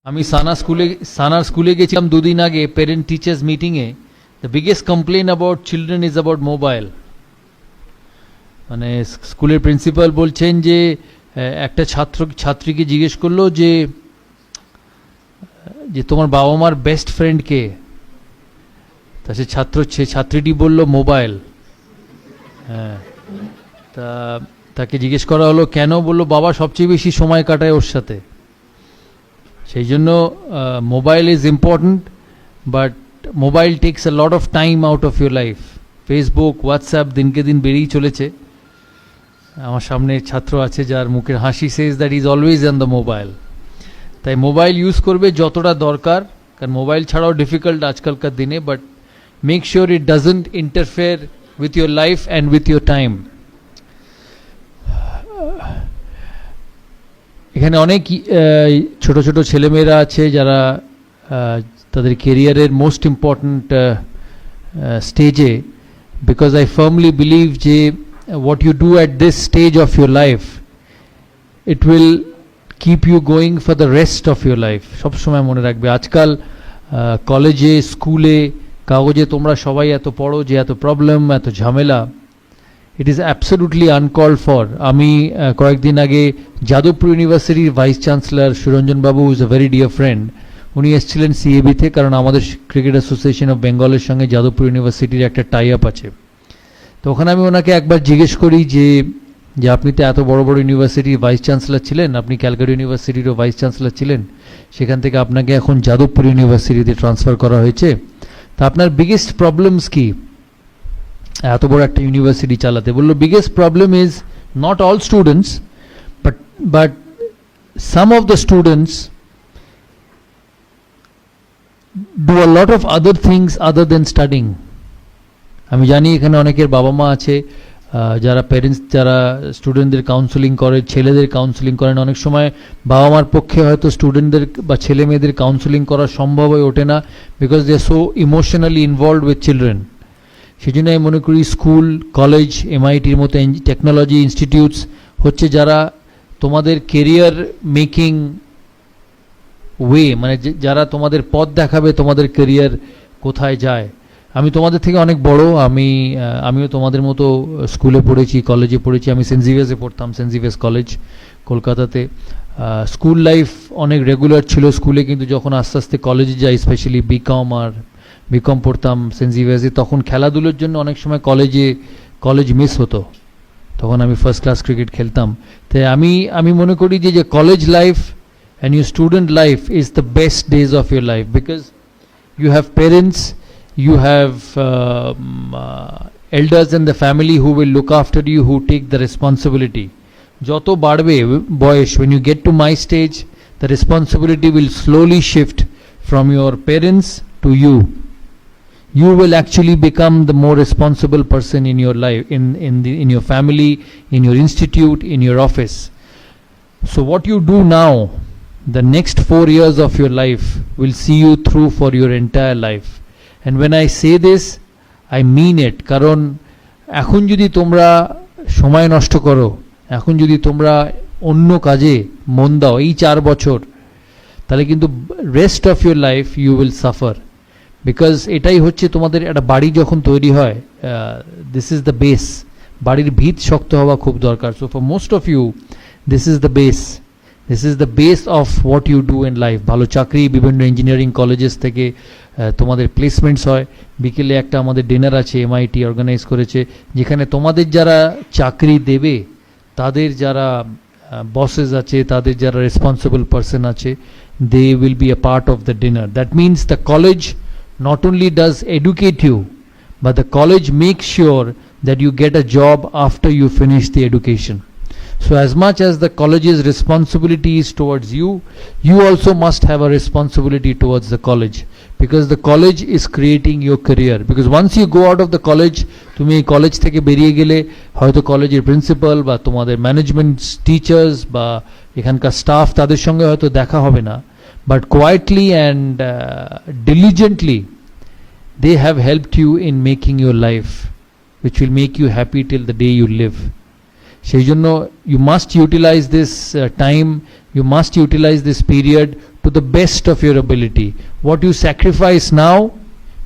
আমি সানার স্কুলে গেছিলাম দুদিন আগে প্যারেন্ট টিচার্স মিটিংয়ে। The biggest complain about children is about mobile. মানে স্কুলের প্রিন্সিপাল বলছেন যে একটা ছাত্রীকে জিজ্ঞেস করলো যে তোমার বাবা মার বেস্ট ফ্রেন্ড কে? তা সে ছাত্রীটি বলল মোবাইল। হ্যাঁ, তাকে জিজ্ঞেস করা হলো কেন? বললো বাবা সবচেয়ে বেশি সময় কাটায় ওর সাথে। সেই জন্য mobile is important, but mobile takes a lot of time out of your life. Facebook, WhatsApp দিনকে দিন বেড়েই চলেছে। আমার সামনে ছাত্র আছে যার মুখের হাসি says that is always on the mobile. তাই মোবাইল ইউজ করবে যতটা দরকার, কারণ মোবাইল ছাড়াও ডিফিকাল্ট আজকালকার দিনে, but make sure it doesn't interfere with your life and with your time. এখানে অনেক ছোট ছোট ছেলেমেয়েরা আছে যারা তাদের কেরিয়ারের মোস্ট ইম্পর্ট্যান্ট স্টেজে, বিকজ আই ফার্মলি বিলিভ যে what you do at this stage of your life, it will keep you going for the rest of your life. সব সময় মনে রাখবে। আজকাল কলেজে, স্কুলে, কাগজে তোমরা সবাই এত পড়ো যে এত প্রবলেম, এত ঝামেলা, it is absolutely uncalled for. আমি কয়েকদিন আগে যাদবপুর ইউনিভার্সিটির vice chancellor Suranjan Babu is a very dear friend, উনি এসেছিলেন সিএবিতে, কারণ আমাদের ক্রিকেট অ্যাসোসিয়েশন অফ বেঙ্গলের সঙ্গে যাদবপুর ইউনিভার্সিটির একটা টাই আপ আছে। তো ওখানে আমি ওনাকে একবার জিজ্ঞেস করি যে আপনি তো এত বড় বড় ইউনিভার্সিটির ভাইস চ্যান্সেলর ছিলেন, আপনি ক্যালকাটা ইউনিভার্সিটিরও ভাইস চ্যান্সেলর ছিলেন, সেখান থেকে আপনাকে এখন যাদবপুর ইউনিভার্সিটিতে ট্রান্সফার করা হয়েছে, তা আপনার বিগেস্ট প্রবলেমস কি এত বড় একটা ইউনিভার্সিটি চালাতে? বললো biggest problem is not all students, but some of the students do a lot of other things other than studying. আমি জানি এখানে অনেকের বাবা মা আছে যারা প্যারেন্টস, যারা স্টুডেন্টদের কাউন্সেলিং করে, ছেলেদের কাউন্সেলিং করেন। অনেক সময় বাবা মার পক্ষে হয়তো স্টুডেন্টদের বা ছেলে মেয়েদের কাউন্সেলিং করা সম্ভব হয়ে ওঠে না, because they are so emotionally involved with children. সেই জন্য আমি মনে করি স্কুল, কলেজ, এমআইটির মতো টেকনোলজি ইনস্টিটিউটস হচ্ছে যারা তোমাদের কেরিয়ার মেকিং ওয়ে, মানে যারা তোমাদের পথ দেখাবে তোমাদের কেরিয়ার কোথায় যায়। আমি তোমাদের থেকে অনেক বড়, আমিও তোমাদের মতো স্কুলে পড়েছি, কলেজে পড়েছি। আমি সেন্ট জেভিয়ার্সে পড়তাম, সেন্ট জেভিয়ার্স কলেজ কলকাতাতে। স্কুল লাইফ অনেক রেগুলার ছিল স্কুলে, কিন্তু যখন আস্তে আস্তে কলেজে যাই, স্পেশালি বিকম পড়তাম সেন্ট জেভিয়ার্সে, তখন খেলাধুলোর জন্য অনেক সময় কলেজ মিস হতো। তখন আমি ফার্স্ট ক্লাস ক্রিকেট খেলতাম। তাই আমি মনে করি যে college life and your student life is the best days of your life, because you have parents, you have elders in the family who will look after you, who take the responsibility. Joto badbe boyish, when you get to my stage, the responsibility will slowly shift from your parents to you. You will actually become the more responsible person in your life, in your family, in your institute, in your office. So what you do now, the next 4 years of your life will see you through for your entire life. And when I say this, I mean it. কারণ এখন যদি তোমরা সময় নষ্ট করো, এখন যদি তোমরা অন্য কাজে মন দাও এই 4 বছর, তাহলে কিন্তু rest of your life you will suffer. Because এটাই হচ্ছে তোমাদের একটা বাড়ি যখন তৈরি হয়, দিস ইজ দ্য বেস। বাড়ির ভিত শক্ত হওয়া খুব দরকার। So for most of you this is the base, this is the base of what you do in life. ভালো চাকরি, বিভিন্ন ইঞ্জিনিয়ারিং কলেজেস থেকে তোমাদের প্লেসমেন্টস হয়। বিকেলে একটা আমাদের ডিনার আছে, এমআইটি অর্গানাইজ করেছে, যেখানে তোমাদের যারা চাকরি দেবে, তাদের যারা বসেস আছে, তাদের যারা রেসপন্সিবল পারসন আছে, they will be a part of the dinner. That means the college not only does educate you, but the college makes sure that you get a job after you finish the education. So as much as the college's responsibility is towards you, you also must have a responsibility towards the college, because the college is creating your career. Because once you go out of the college, তুমি এই college থেকে বেরিয়ে গেলে হয়তো কলেজের principal বা তোমাদের management teachers বা এখানকার স্টাফ, তাদের সঙ্গে হয়তো দেখা হবে না, but quietly and diligently they have helped you in making your life, which will make you happy till the day you live. সেই জন্য you must utilize this time, you must utilize this period to to the best of your ability. What you sacrifice now,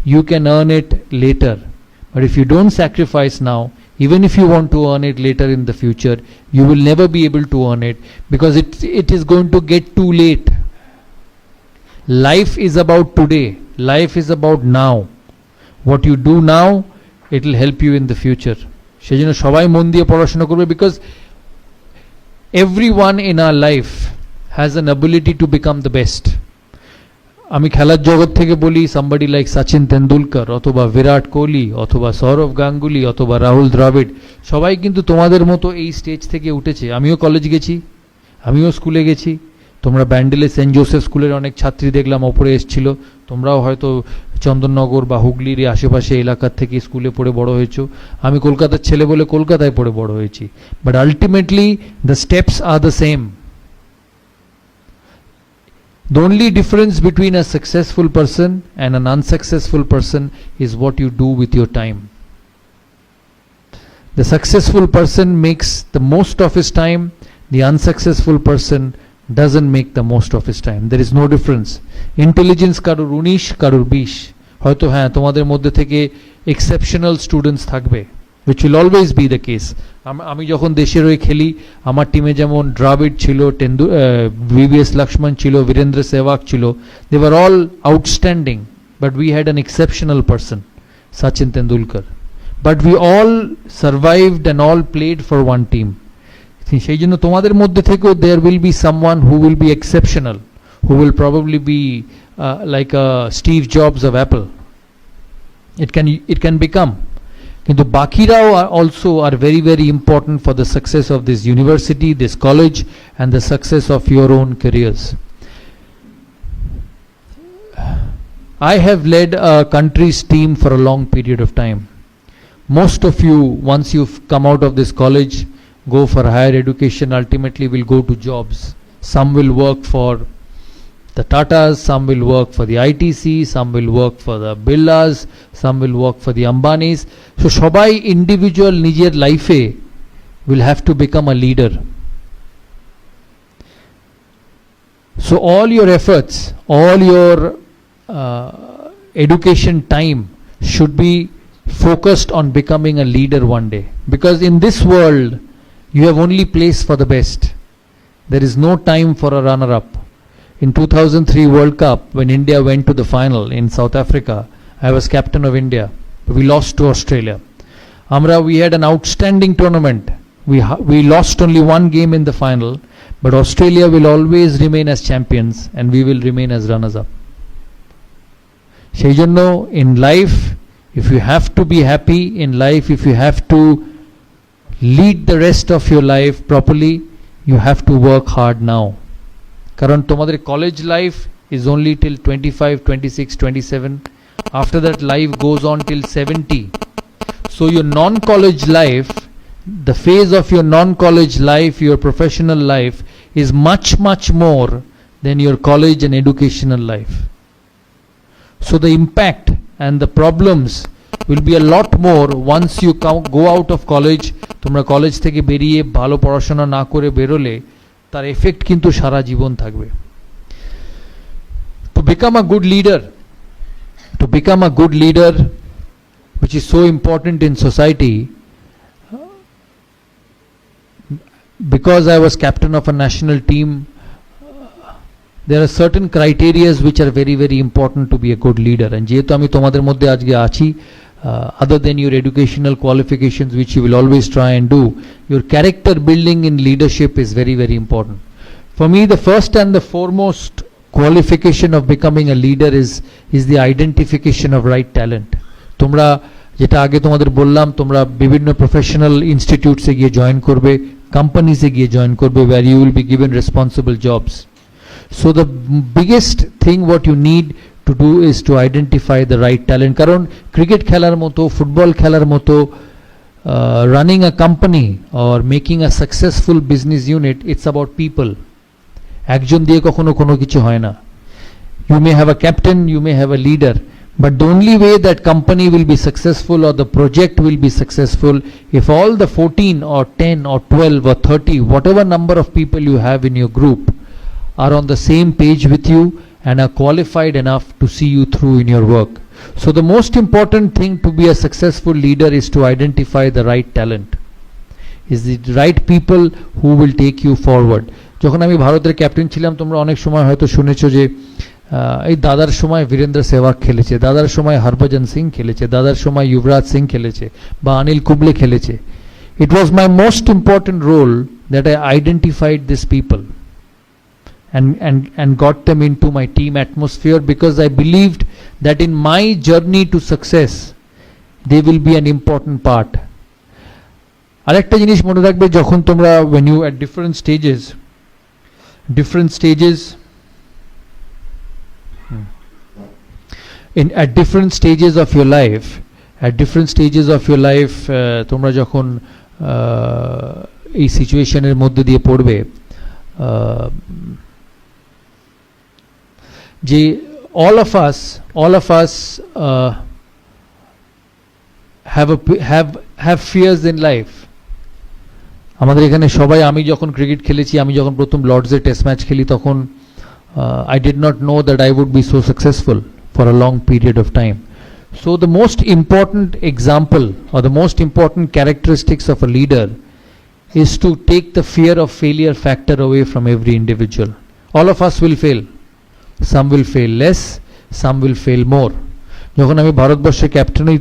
you can earn it later. But if you don't sacrifice now, even if you want to earn it later in the future, you will never be able to earn it, because it is going to get too late. Life is about today. Life is about now. What you do now, it will help you in the future. সেজন্য সবাই মন দিয়ে পড়াশোনা করবে, because everyone in our life has an ability to become the best. আমি খেলার জগৎ থেকে বলি, somebody like সচিন তেন্ডুলকর অথবা বিরাট কোহলি অথবা সৌরভ গাঙ্গুলি অথবা রাহুল দ্রাবিড়, সবাই কিন্তু তোমাদের মতো এই স্টেজ থেকে উঠেছে. আমিও কলেজ গেছি, আমিও স্কুলে গেছি. তোমরা ব্যান্ডেলে সেন্ট জোসেফ স্কুলের অনেক ছাত্রী দেখলাম ওপরে এসেছিল. তোমরাও হয়তো চন্দননগর বা হুগলির আশেপাশে এলাকার থেকে স্কুলে পড়ে বড় হয়েছো. আমি কলকাতার ছেলে বলে কলকাতায় পড়ে বড় হয়েছি. But ultimately the steps are the same. The only difference between a successful person and an unsuccessful person is what you do with your time. The successful person makes the most of his time. The unsuccessful person doesn't make the most of his time. There is no difference. Intelligence karur 19 karur 20. হয়তো হ্যাঁ তোমাদের মধ্যে থেকে exceptional students থাকবে, which will always be the case. আমি যখন দেশের হয়ে খেলি, আমার টিমে যেমন দ্রাবিড় ছিল, VVS লক্ষ্মণ ছিল, বীরেন্দ্র সেহবাগ ছিল. They were all outstanding, but we had an exceptional person, Sachin Tendulkar. But we all survived and all played for one team. সেই জন্য তোমাদের মধ্যে থেকেও there will be someone who will be exceptional, who will probably be like a Steve Jobs of Apple. It can become. কিন্তু বাকিরাও also are very very important for the success of this university, this college, and the success of your own careers. I have led a country's team for a long period of time. Most of you, once you've come out of this college, go for higher education, ultimately will go to jobs. Some will work for the Tatas, some will work for the ITC, some will work for the Birlas, some will work for the Ambanis. So সবাই individual নিজের লাইফে will have to become a leader. So all your efforts, all your education time should be focused on becoming a leader one day, because in this world you have only place for the best. There is no time for a runner-up. In 2003 World Cup, when India went to the final in South Africa, I was captain of India. We lost to Australia. We had an outstanding tournament. We lost only one game in the final, but Australia will always remain as champions and we will remain as runners-up. সেই জন্য in life, if you have to be happy in life, if you have to lead the rest of your life properly, you have to work hard now. কারণ তোমাদের college life is only till 25, 26, 27. After that life goes on till 70. So your non-college life, the phase of your non-college life, your professional life is much much more than your college and educational life. So the impact and the problems will be a lot more once you go out of college. তোমরা college থেকে বেরিয়ে ভালো পড়াশোনা না করে বেরোলে তার effect কিন্তু সারা জীবন থাকবে. To become a good leader, which is so important in society, because I was captain of a national team, there are certain criteria which are very very important to be a good leader. And যেহেতু আমি তোমাদের মধ্যে আজকে আছি, other than your educational qualifications which you will always try and do, your character building in leadership is very very important. For me, the first and the foremost qualification of becoming a leader is the identification of right talent. তোমরা যেটা আগে তোমাদের বললাম, তোমরা বিভিন্ন professional ইনস্টিটিউটসে গিয়ে join করবে, কোম্পানিজে গিয়ে জয়েন করবে, where you will be given responsible jobs. So the biggest thing what you need to do is to identify the right talent. কারণ ক্রিকেট খেলার মতো, ফুটবল খেলার মতো, running a company or making a successful business unit, it's about people. একজন দিয়ে কখনো কোনো কিছু হয় না. You may have a captain, you may have a leader, but the only way that company will be successful or the project will be successful if all the 14 or 10 or 12 or 30, whatever number of people you have in your group, are on the same page with you and are qualified enough to see you through in your work. So the most important thing to be a successful leader is to identify the right talent, is the right people who will take you forward. যখন আমি ভারতের captain ছিলাম, তোমরা অনেক সময় হয়তো শুনেছো যে এই দাদার সময় বীরেন্দ্র সেহবাগ খেলেছে, দাদার সময় হরভজন সিং খেলেছে, দাদার সময় যুবরাজ সিং খেলেছে, বা অনিল কুম্বলে খেলেছে. It was my most important role that I identified these people and got them into my team atmosphere, because I believed that in my journey to success they will be an important part. আরেকটা জিনিস মনে রাখবে, যখন তোমরা when you at different stages at different stages of your life তোমরা যখন এই সিচুয়েশনের মধ্যে দিয়ে পড়বে, যে all of us have fears in life. আমাদের এখানে সবাই, আমি যখন ক্রিকেট খেলেছি, আমি যখন প্রথম লর্ডসে টেস্ট ম্যাচ খেলি, তখন I did not know that I would be so successful for a long period of time. So the most important example or the most important characteristics of a leader is to take the fear of failure factor away from every individual. All of us will fail. Some will fail less, some will fail more. যখন আমি ভারতবর্ষের captain হই,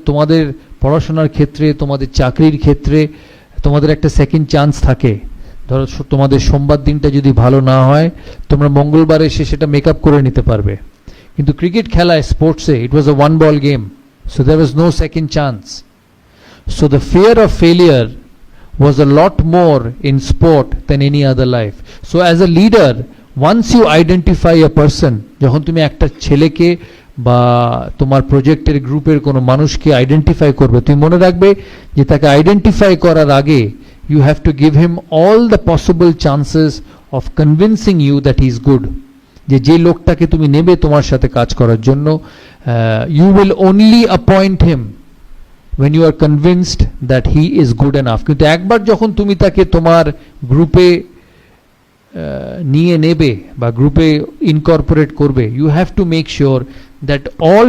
তোমাদের পড়াশোনার ক্ষেত্রে, তোমাদের চাকরির ক্ষেত্রে তোমাদের একটা সেকেন্ড চান্স থাকে. ধরো তোমাদের সোমবার দিনটা যদি ভালো না হয়, তোমরা মঙ্গলবার এসে সেটা মেকআপ করে নিতে পারবে. কিন্তু ক্রিকেট খেলায়, স্পোর্টসে, it was a one ball game, so there was no second chance. So the fear of failure was a lot more in sport than any other life. So as a leader, once you identify a person, যখন তুমি একটা ছেলেকে বা তোমার প্রজেক্টের গ্রুপের কোনো মানুষকে আইডেন্টিফাই করবে, তুমি মনে রাখবে যে তাকে আইডেন্টিফাই করার আগে you have to give him all the possible chances of convincing you that he is good. যে লোকটাকে তুমি নেবে তোমার সাথে কাজ করার জন্য, you will only appoint him when you are convinced that he is good enough. কিন্তু একবার যখন তুমি তাকে তোমার গ্রুপে নিয়ে নেবে বা গ্রুপে ইনকর্পোরেট করবে, you have to make sure that all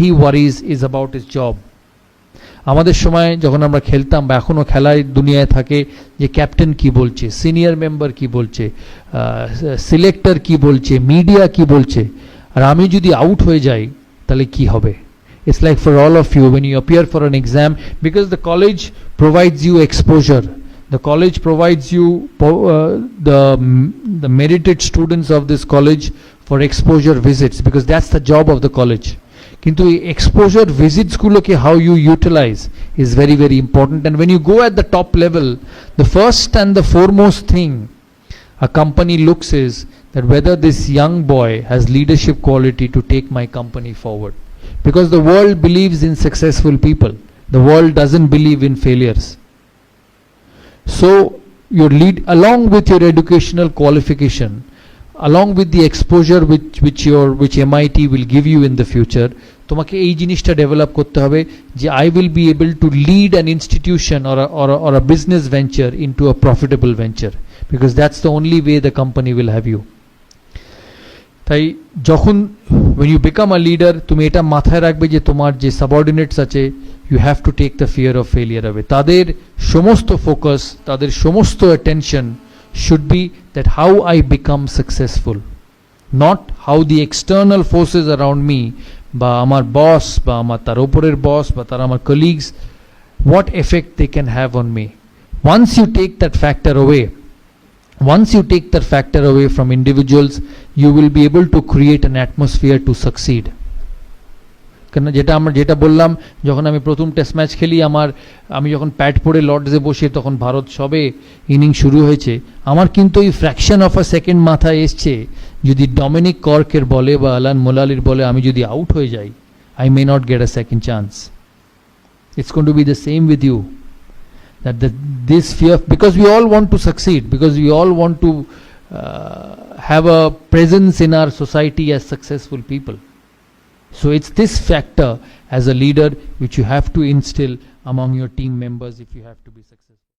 he worries is about his job. আমাদের সময় যখন আমরা খেলতাম বা এখনো খেলায় দুনিয়ায় থাকে, যে ক্যাপ্টেন কি বলছে, সিনিয়র মেম্বার কি বলছে, সিলেক্টর কি বলছে, মিডিয়া কি বলছে, আর আমি যদি আউট হয়ে যাই তাহলে কি হবে? It's like for all of you when you appear for an exam, because the college provides you exposure, the college provides you the merited students of this college for exposure visits, because that's the job of the college. কিন্তু এই exposure visits গুলোকে how you utilize is very very important. And when you go at the top level, the first and the foremost thing a company looks is that whether this young boy has leadership quality to take my company forward. Because the world believes in successful people, the world doesn't believe in failures. So your lead, along with your educational qualification, along with the exposure which MIT will give you in the future, তোমাকে এই জিনিসটা develop করতে হবে যে I will be able to lead an institution or a business venture into a profitable venture, because that's the only way the company will have you. তাই যখন when you become a leader, তুমি এটা মাথায় রাখবে যে তোমার যে সাবঅর্ডিনেটস আছে, you have to take the fear of failure away. তাদের সমস্ত ফোকাস, তাদের সমস্ত attention should be that how I become successful, not how the external forces around me, বা আমার বস বা আমার তার উপরের বস বা তার আমার colleagues, what effect they can have on me. Once you take that factor away from individuals, you will be able to create an atmosphere to succeed. কেন যেটা বললাম, যখন আমি প্রথম টেস্ট ম্যাচ খেলি, আমি যখন প্যাড পরে লর্ডসে বসে, তখন ভারত সবে ইনিংস শুরু হয়েছে, আমার কিন্তু এই ফ্র্যাকশন অফ আ সেকেন্ড মাথায় এসছে, যদি ডমিনিক কর্কের বলে বা অ্যালান মোলালির বলে আমি যদি আউট হয়ে যাই, I may not get a second chance. It's going to be the same with you, that this fear, because we all want to succeed, because we all want to have a presence in our society as successful people. So it's this factor as a leader which you have to instill among your team members if you have to be successful.